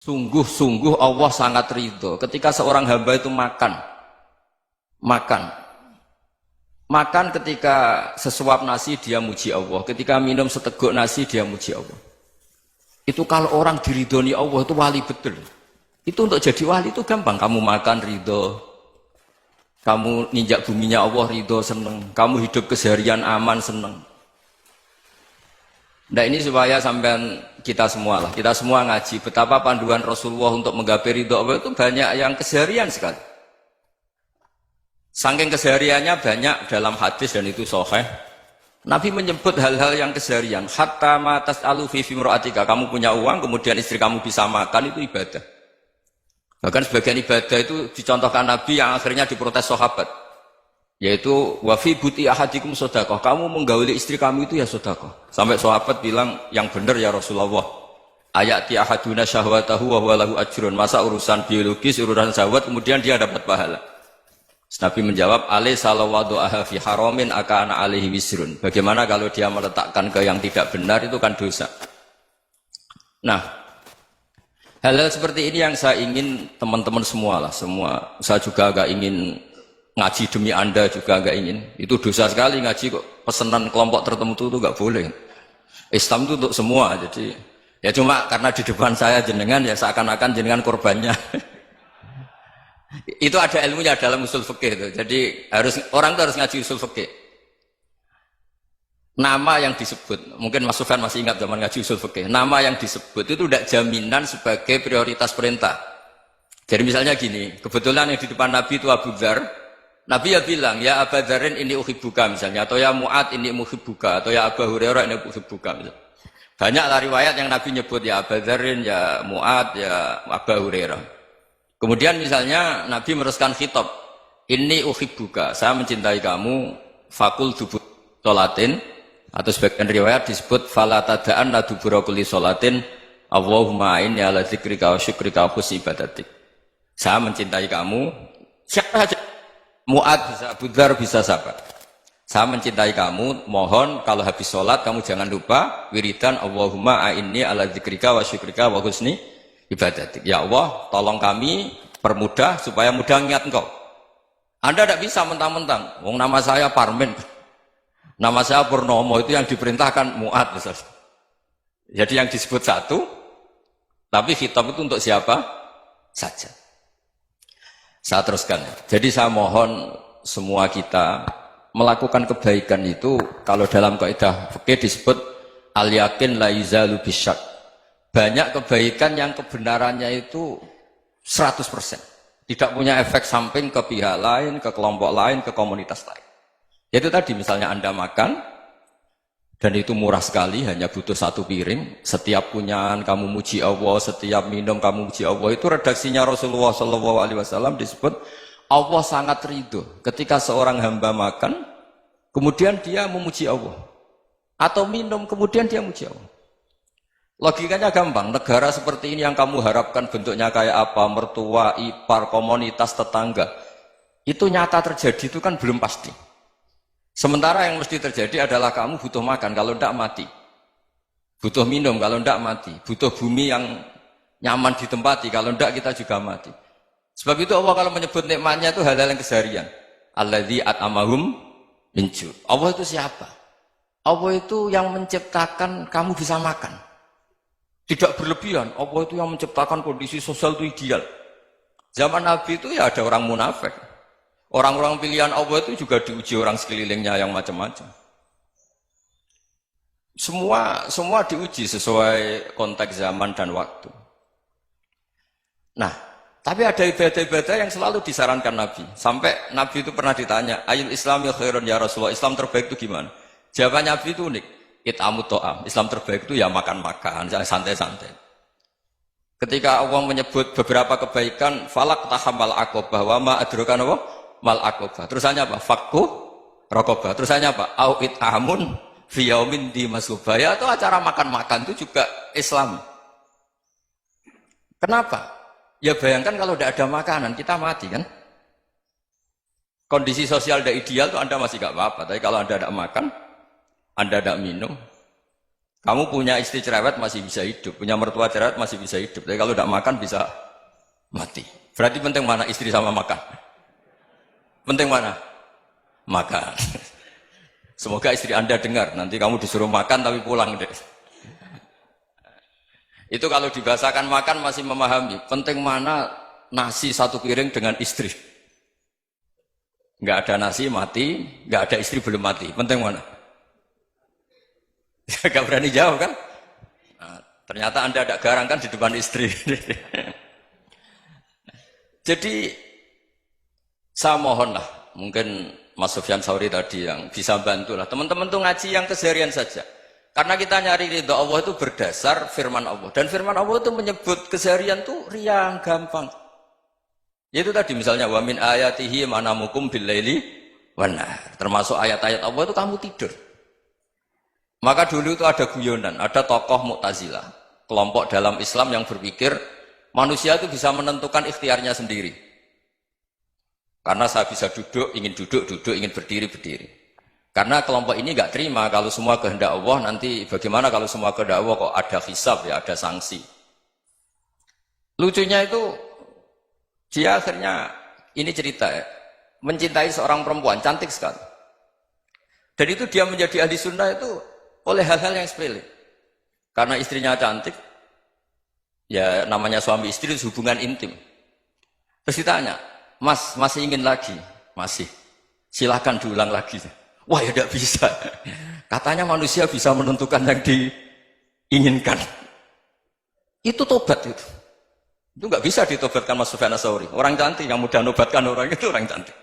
Sungguh-sungguh Allah sangat ridho ketika seorang hamba itu makan ketika sesuap nasi dia muji Allah, ketika minum seteguk nasi dia muji Allah. Itu kalau orang diridhoni Allah itu wali betul. Itu untuk jadi wali itu gampang, kamu makan ridho, kamu ninjak buminya Allah ridho seneng, kamu hidup keseharian aman seneng. Nah ini supaya sampean kita semua ngaji betapa panduan Rasulullah untuk menggapai ridho Allah itu banyak yang keseharian sekali. Saking kesehariannya banyak dalam hadis dan itu sahih. Nabi menyebut hal-hal yang keseharian. Hatta ma tas'alu fi imra'atika, kamu punya uang kemudian istri kamu bisa makan itu ibadah. Bahkan sebagian ibadah itu dicontohkan Nabi yang akhirnya diprotes sahabat. Yaitu wa fi buti ahadikum sedekah, kamu menggauli istri kamu itu ya sedekah. Sampai sahabat bilang yang benar ya Rasulullah. Ayati ahaduna syahwatahu wa huwa lahu ajrun. Masa urusan biologis, urusan syahwat kemudian dia dapat pahala. Nabi menjawab, alaysa lawadu'aha fi haramin akana alaihi wisrun. Bagaimana kalau dia meletakkan ke yang tidak benar itu kan dosa. Nah, hal-hal seperti ini yang saya ingin teman-teman semua. Saya juga agak ingin ngaji demi Anda juga agak ingin. Itu dosa sekali ngaji kok pesanan kelompok tertentu itu enggak boleh. Islam itu untuk semua. Jadi ya cuma karena di depan saya jenengan ya seakan-akan jenengan korbannya. Itu ada ilmunya dalam usul fikih itu. Jadi orang itu harus ngaji usul fikih. Nama yang disebut, mungkin Mas Sufyan masih ingat zaman ngaji usul fikih. Nama yang disebut itu tidak jaminan sebagai prioritas perintah. Jadi misalnya gini, kebetulan yang di depan Nabi itu Abu Dzar. Nabi ya bilang, ya Aba Dzarin ini uhibbuka misalnya, atau ya Mu'ad ini muhibbuka, atau ya Abu Hurairah ini uhibbuka misalnya. Banyaklah riwayat yang Nabi nyebut ya Aba Dzarin, ya Mu'ad, ya Abu Hurairah. Kemudian misalnya Nabi meneruskan khitab, ini uhibbuka, saya mencintai kamu, fakul dubur sholatin, atau sebagian riwayat disebut fala tada'an la dubura kulli sholatin, Allahumma inni ala dzikrika wa syukrika wa husni ibadatik. Saya mencintai kamu, siapa saja. Mu'ad bisa, Abu Dzar bisa sahabat. Saya mencintai kamu, mohon kalau habis sholat kamu jangan lupa wiridan Allahumma a'inni ala dzikrika wa syukrika wa husni ibadatik. Ya Allah, tolong kami permudah supaya mudah ingat engkau. Anda tidak bisa mentang-mentang, wong nama saya Parmin, nama saya Purnomo, itu yang diperintahkan Mu'ad misalnya. Jadi yang disebut satu, tapi khitab itu untuk siapa saja. Saya teruskan. Jadi saya mohon semua kita melakukan kebaikan itu kalau dalam kaidah fikih disebut al-yakin la yuzalu bisyak. Banyak kebaikan yang kebenarannya itu 100%. Tidak punya efek samping ke pihak lain, ke kelompok lain, ke komunitas lain. Yaitu tadi misalnya Anda makan dan itu murah sekali, hanya butuh satu piring. Setiap punyaan kamu muji Allah, setiap minum kamu muji Allah. Itu redaksinya Rasulullah SAW disebut Allah sangat ridho ketika seorang hamba makan, kemudian dia memuji Allah. Atau minum, kemudian dia muji Allah. Logikanya gampang, negara seperti ini yang kamu harapkan bentuknya kayak apa, mertua, ipar, komunitas, tetangga. Itu nyata terjadi, itu kan belum pasti. Sementara yang mesti terjadi adalah kamu butuh makan, kalau tidak mati. Butuh minum, kalau tidak mati. Butuh bumi yang nyaman ditempati, kalau tidak kita juga mati. Sebab itu Allah kalau menyebut nikmatnya itu hal-hal yang keseharian. Alladzi at'amahum min ju'. Allah itu siapa? Allah itu yang menciptakan kamu bisa makan. Tidak berlebihan. Allah itu yang menciptakan kondisi sosial itu ideal. Zaman Nabi itu ya ada orang munafik. Orang-orang pilihan Allah itu juga diuji orang sekelilingnya yang macam-macam. Semua diuji sesuai konteks zaman dan waktu. Nah, tapi ada ibadah-ibadah yang selalu disarankan Nabi. Sampai Nabi itu pernah ditanya, ayul islami khairun ya Rasulullah, Islam terbaik itu gimana? Jawaban Nabi itu unik. It'amut to'am. Islam terbaik itu ya makan-makan, santai-santai. Ketika Allah menyebut beberapa kebaikan, falak tahamal aqobah wa ma adrokan apa? Mal aqobah. Terusannya apa? Fakku raqobah. Terusannya apa? Au it'amun fi yaumin di masubah. Ya itu acara makan-makan itu juga Islam. Kenapa? Ya bayangkan kalau tidak ada makanan, kita mati kan? Kondisi sosial tidak ideal itu Anda masih gak apa-apa. Tapi kalau Anda tidak makan, Anda tidak minum, Kamu punya istri cerewet masih bisa hidup, punya mertua cerewet masih bisa hidup. Tapi kalau tidak makan bisa mati. Berarti penting mana istri sama makan? Penting mana? Makan. Semoga istri Anda dengar, nanti kamu disuruh makan tapi pulang deh. Itu kalau dibahasakan makan masih memahami. Penting mana nasi satu piring dengan istri. Nggak ada nasi mati, nggak ada istri belum mati. Penting mana? Gak berani jawab kan? Nah, ternyata Anda ada garang kan di depan istri. Jadi saya mohonlah, mungkin Mas Sufyan Sauri tadi yang bisa bantulah. Teman-teman tuh ngaji yang keseharian saja. Karena kita nyari ridho Allah itu berdasar firman Allah. Dan firman Allah itu menyebut keseharian tuh riang, gampang. Yaitu tadi misalnya wa min ayatihi manamukum billaili wan nahar. Termasuk ayat-ayat Allah itu kamu tidur. Maka dulu itu ada guyonan, ada tokoh Mu'tazilah, kelompok dalam Islam yang berpikir manusia itu bisa menentukan ikhtiarnya sendiri. Karena saya bisa duduk, ingin berdiri, berdiri. Karena kelompok ini nggak terima kalau semua kehendak Allah, nanti bagaimana kalau semua kehendak Allah kok ada hisab ya, ada sanksi. Lucunya itu, dia akhirnya, ini cerita ya, mencintai seorang perempuan, cantik sekali. Dan itu dia menjadi ahli sunnah itu oleh hal-hal yang sepele. Karena istrinya cantik, ya namanya suami istri itu hubungan intim. Terus ditanya, Mas, masih ingin lagi? Masih. Silahkan diulang lagi. Wah ya tidak bisa. Katanya manusia bisa menentukan yang diinginkan. Itu tobat itu. Itu nggak bisa ditobatkan Mas Sufyan Ats-Tsauri. Orang cantik yang mudah nobatkan orang itu orang cantik.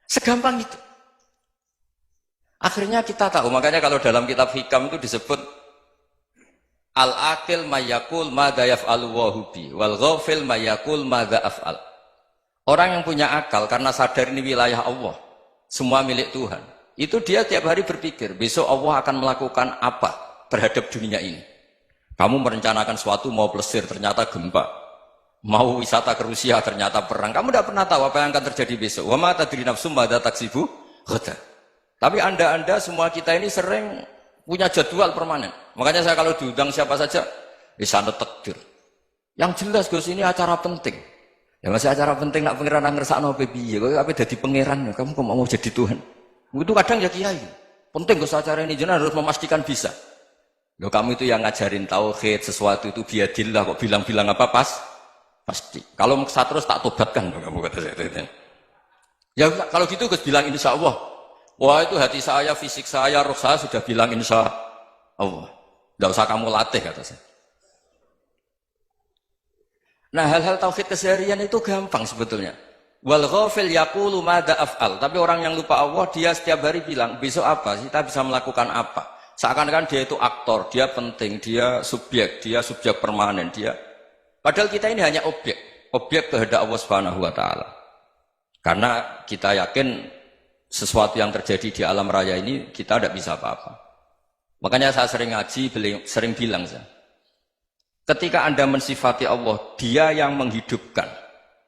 Segampang itu. Akhirnya kita tahu, makanya kalau dalam kitab Hikam itu disebut al-aqil mayyakul madza yaf'alu wa hubi wal ghafil mayyakul madza af'al. Orang yang punya akal karena sadar ini wilayah Allah, semua milik Tuhan. Itu dia tiap hari berpikir, besok Allah akan melakukan apa terhadap dunia ini. Kamu merencanakan suatu mau plesir, ternyata gempa. Mau wisata ke Rusia, ternyata perang. Kamu tidak pernah tahu apa yang akan terjadi besok. Wa ma tadri nafsum madza taksibu ghadan. Tapi anda semua kita ini sering punya jadwal permanen. Makanya saya kalau diundang siapa saja, sana takdir. Yang jelas Gus ini acara penting. Ya masih acara penting nak pangeran ngersakno piye? Kowe ape dadi pangeran, kamu kok mau jadi Tuhan? Itu kadang ya kiai. Penting Gus acara ini jenengan harus memastikan bisa. Loh kamu itu yang ngajarin tauhid, sesuatu itu biadillah kok bilang-bilang apa pasti. Kalau saya terus tak tobatkan kamu kata saya. Ya kalau gitu Gus bilang insya Allah. Wah itu hati saya, fisik saya, roh saya sudah bilang insya Allah. Tidak usah kamu latih kata saya. Nah hal-hal tauhid keseharian itu gampang sebetulnya. Wal ghafil yaqulu madza af'al. Tapi orang yang lupa Allah dia setiap hari bilang besok apa? Kita bisa melakukan apa? Seakan-akan dia itu aktor, dia penting, dia subjek permanen, dia. Padahal kita ini hanya objek kehendak Allah Subhanahu wa taala. Karena kita yakin sesuatu yang terjadi di alam raya ini kita tidak bisa apa-apa. Makanya saya sering ngaji, sering bilang saya, ketika Anda mensifati Allah, Dia yang menghidupkan.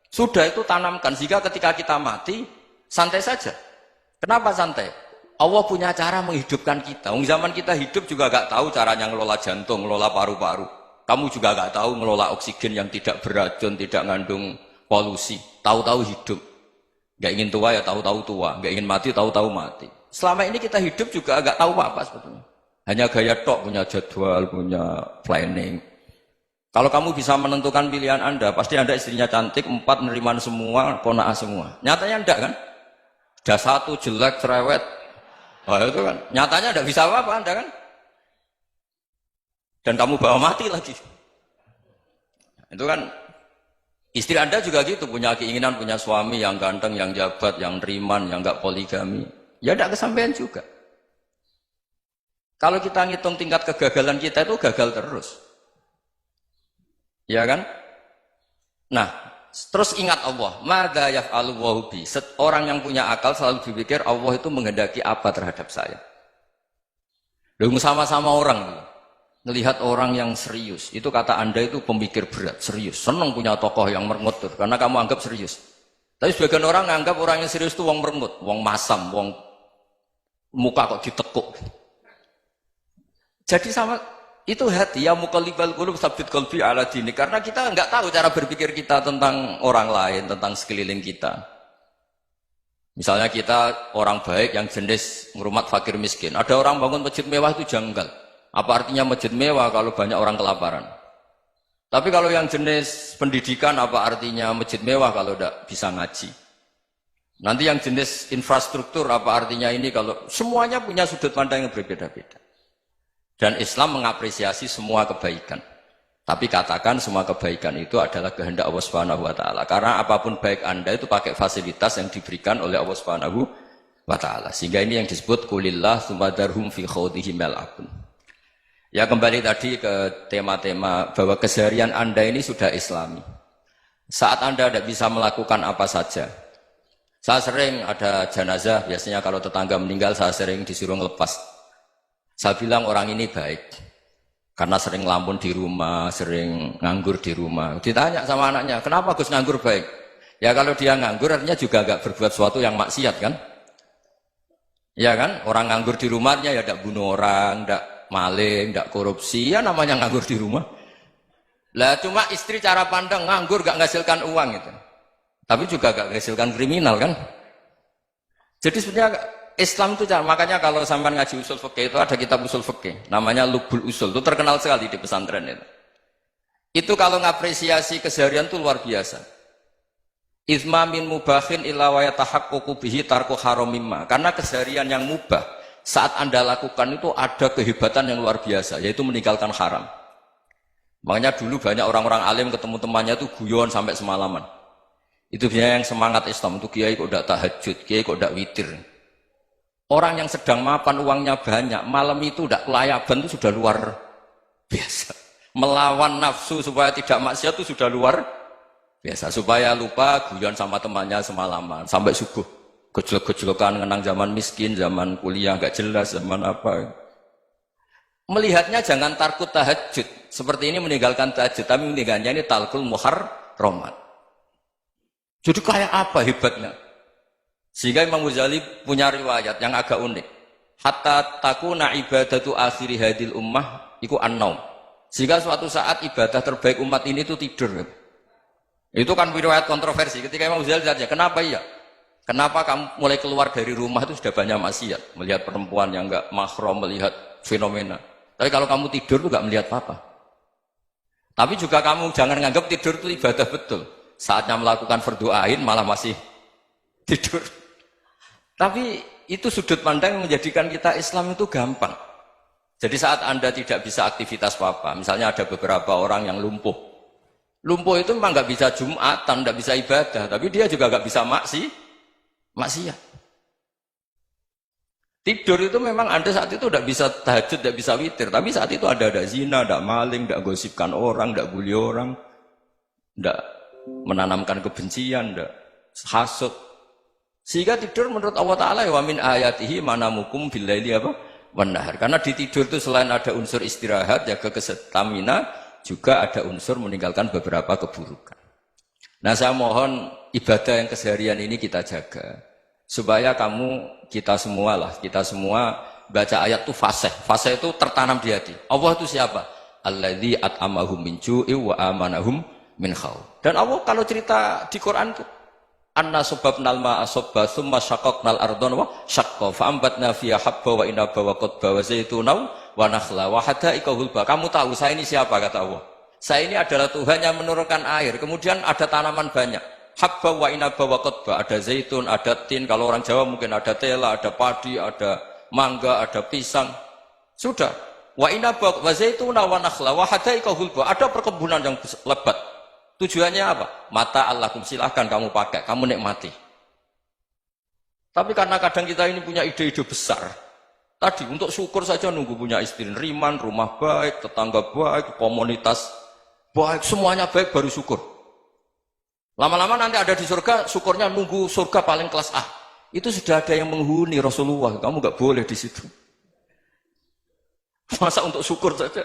Sudah itu tanamkan sehingga ketika kita mati santai saja. Kenapa santai? Allah punya cara menghidupkan kita. Zaman kita hidup juga gak tahu caranya ngelola jantung, ngelola paru-paru. Kamu juga gak tahu ngelola oksigen yang tidak beracun, tidak ngandung polusi. Tahu-tahu hidup. Gak ingin tua ya tahu-tahu tua, gak ingin mati tahu-tahu mati. Selama ini kita hidup juga agak tahu apa sebetulnya. Hanya gaya tok, punya jadwal, punya planning. Kalau kamu bisa menentukan pilihan Anda, pasti Anda istrinya cantik, 4 neriman semua, kona'ah semua. Nyatanya enggak kan? Ada 1 jelek, cerewet. Oh itu kan, nyatanya enggak bisa apa-apa Anda kan? Dan kamu bawa mati lagi. Itu kan. Istri Anda juga gitu, punya keinginan, punya suami yang ganteng, yang jabat, yang riman, yang enggak poligami. Ya tidak kesampaian juga. Kalau kita ngitung tingkat kegagalan kita itu gagal terus. Ya kan? Nah, terus ingat Allah. Madza yaf'alu wa bi. Orang yang punya akal selalu berpikir Allah itu menghendaki apa terhadap saya. Lalu sama-sama orang melihat orang yang serius, itu kata Anda itu pemikir berat, serius, senang punya tokoh yang merengut karena kamu anggap serius. Tapi sebagian orang anggap orang yang serius itu wong merengut, wong masam, wong muka kok ditekuk. Jadi sama Itu hati, ya muqallibal qulub tsabbit qalbi ala dini. Karena kita nggak tahu cara berpikir kita tentang orang lain, tentang sekeliling kita. Misalnya kita orang baik yang jenis ngurmat fakir miskin. Ada orang bangun masjid mewah itu janggal. Apa artinya masjid mewah kalau banyak orang kelaparan? Tapi kalau yang jenis pendidikan, apa artinya masjid mewah kalau tidak bisa ngaji? Nanti yang jenis infrastruktur, apa artinya ini kalau semuanya punya sudut pandang yang berbeda-beda. Dan Islam mengapresiasi semua kebaikan. Tapi katakan semua kebaikan itu adalah kehendak Allah Subhanahu wa taala. Karena apapun baik Anda itu pakai fasilitas yang diberikan oleh Allah Subhanahu wa taala. Sehingga ini yang disebut qulillah tsumadarhum fi khawdihim yal'abun. Ya kembali tadi ke tema-tema bahwa keseharian Anda ini sudah Islami. Saat Anda tidak bisa melakukan apa saja. Saya sering ada jenazah, biasanya kalau tetangga meninggal saya sering disuruh ngelepas. Saya bilang orang ini baik karena sering ngelamun di rumah, sering nganggur di rumah. Ditanya sama anaknya, kenapa Gus nganggur baik? Ya kalau dia nganggur artinya juga agak berbuat sesuatu yang maksiat kan? Ya kan? Orang nganggur di rumahnya ya tidak bunuh orang, tidak maling, tidak korupsi, ya namanya nganggur di rumah. Lah cuma istri cara pandang nganggur gak menghasilkan uang itu. Tapi juga gak menghasilkan kriminal kan? Jadi sebenarnya Islam itu, makanya kalau sampai ngaji usul fikih itu ada kitab usul fikih namanya Lubul Usul, itu terkenal sekali di pesantren itu. Itu kalau ngapresiasi keseharian itu luar biasa. Izma min mubahin illa wa yatahaqququ bihi tarku haramimma. Karena keseharian yang mubah saat Anda lakukan itu ada kehebatan yang luar biasa, yaitu meninggalkan haram. Makanya dulu banyak orang-orang alim ketemu temannya itu guyon sampai semalaman. Itu biasanya yang semangat Islam itu, kiai kok tidak tahajud, kiai kok tidak witir. Orang yang sedang mapan uangnya banyak, malam itu tidak kelayaban itu sudah luar biasa. Melawan nafsu supaya tidak maksiat itu sudah luar biasa. Supaya lupa guyon sama temannya semalaman sampai subuh. Gejolak-gejolokan mengenang zaman miskin, zaman kuliah nggak jelas, zaman apa. Melihatnya jangan takut tahajud. Seperti ini meninggalkan tahajud, tapi meninggalnya ini talkul muharramat. Jadi kayak apa hebatnya? Sehingga Imam Ghazali punya riwayat yang agak unik. Hatta takuna ibadatu akhiri hadil ummah iku an-naum. Sehingga suatu saat ibadah terbaik umat ini itu tidur. Itu kan riwayat kontroversi. Ketika Imam Ghazali tanya, kenapa iya? Kenapa kamu mulai keluar dari rumah itu sudah banyak maksiat? Melihat perempuan yang enggak mahram, melihat fenomena. Tapi kalau kamu tidur itu enggak melihat apa-apa. Tapi juga kamu jangan menganggap tidur itu ibadah betul. Saatnya melakukan fardu ain malah masih tidur. Tapi itu sudut pandang yang menjadikan kita Islam itu gampang. Jadi saat Anda tidak bisa aktivitas apa-apa, misalnya ada beberapa orang yang lumpuh. Lumpuh itu memang nggak bisa Jumatan, nggak bisa ibadah, tapi dia juga nggak bisa maksiat. Tidur itu memang Anda saat itu tidak bisa tahajud, tidak bisa witir, tapi saat itu ada zina, ada maling, tidak gosipkan orang, tidak bully orang, tidak menanamkan kebencian, tidak hasud. Sehingga tidur menurut Allah Ta'ala wa min ayatihi manamukum billaili apa? Wan-nahar. Karena di tidur itu selain ada unsur istirahat, jaga kestamina, juga ada unsur meninggalkan beberapa keburukan. Nah saya mohon ibadah yang keseharian ini kita jaga. Supaya kita semua baca ayat itu fasih. Fasih itu tertanam di hati. Allah itu siapa? Alladzi at'amahum min ju'i wa amanahum min khauf. Dan Allah kalau cerita di Quran itu anna subabnal ma'a subba thumma syaqaqnal ardhan wa syaqqa fa ambatna fiha habba wa inaba wa qadba wa zaituna wa nakhla wa hadaika hulba. Kamu tahu saya ini siapa, kata Allah. Saya ini adalah Tuhan yang menurunkan air, kemudian ada tanaman banyak. Habba wa inaba wa qadba, ada zaitun, ada tin, kalau orang Jawa mungkin ada tela, ada padi, ada mangga, ada pisang. Sudah. Wa inaba wa zaituna wa nakhla wa hadaika hulba, ada perkebunan yang lebat. Tujuannya apa? Mata Allahkum, silahkan kamu pakai, kamu nikmati. Tapi karena kadang kita ini punya ide-ide besar. Tadi untuk syukur saja nunggu punya istri riman, rumah baik, tetangga baik, komunitas baik, semuanya baik baru syukur. Lama-lama nanti ada di surga, syukurnya nunggu surga paling kelas A. Itu sudah ada yang menghuni Rasulullah, kamu nggak boleh di situ. Masa untuk syukur saja?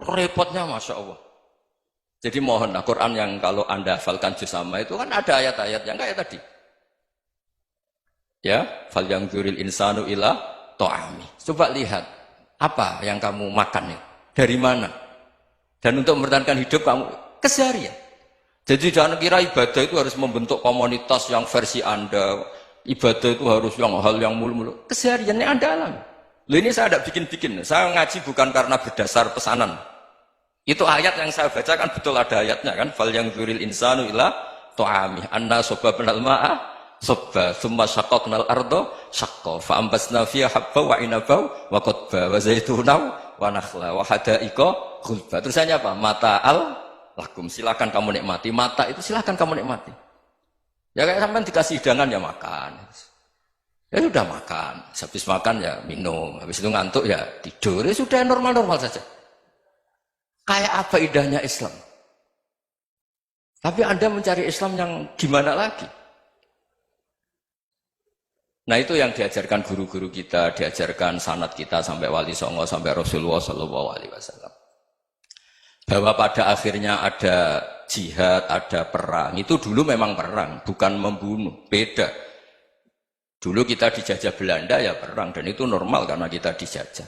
Repotnya Masya Allah. Jadi mohon Quran yang kalau Anda hafalkan juz sama itu kan ada ayat-ayat yang kayak tadi. Ya, fal yanzuril insanu ila ta'ami. Coba lihat Apa yang kamu makan ya? Dari mana? Dan untuk mempertahankan hidup kamu keseharian. Jadi jangan kira ibadah itu harus membentuk komunitas yang versi Anda. Ibadah itu harus yang hal yang mulu-mulu. Kesehariannya Anda alami. Loh ini saya tidak bikin-bikin. Saya ngaji bukan karena berdasar pesanan. Itu ayat yang saya baca kan betul ada ayatnya kan. Fal yang dzuril insanu ila ta'amih anna sobabnal ma'a sobba thumma syaqaqnal ardo syaqqa fa ambasna fiha habba wa inaba wa qadba wa zaituna wa nakhla wa hadaika ghulba. Terusannya apa? Mata'al lakum, silakan kamu nikmati. Mata itu silakan kamu nikmati. Ya kayak sampean dikasih hidangan ya makan. Ya sudah makan, habis makan ya minum, habis itu ngantuk ya tidur. Ya sudah normal-normal saja. Kayak apa indahnya Islam? Tapi Anda mencari Islam yang gimana lagi? Nah itu yang diajarkan guru-guru kita, diajarkan sanad kita sampai Wali Songo, sampai Rasulullah SAW. Bahwa pada akhirnya ada jihad, ada perang. Itu dulu memang perang, bukan membunuh. Beda. Dulu kita dijajah Belanda ya perang, dan itu normal karena kita dijajah.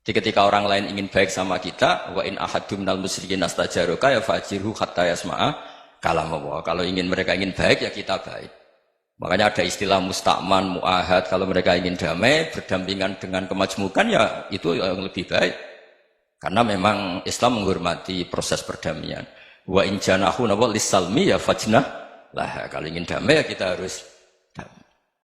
Jadi ketika orang lain ingin baik sama kita, wa in ahadum minal musyrikin astajaruka ya fajirhu hatta yasma'a kalam Allah. Kalau mereka ingin baik ya kita baik. Makanya ada istilah musta'man, mu'ahad. Kalau mereka ingin damai, berdampingan dengan kemajmukan ya itu yang lebih baik. Karena memang Islam menghormati proses perdamaian. Wa in janahu nawal lisalmi ya fajnah lah. Kalau ingin damai ya kita harus damai.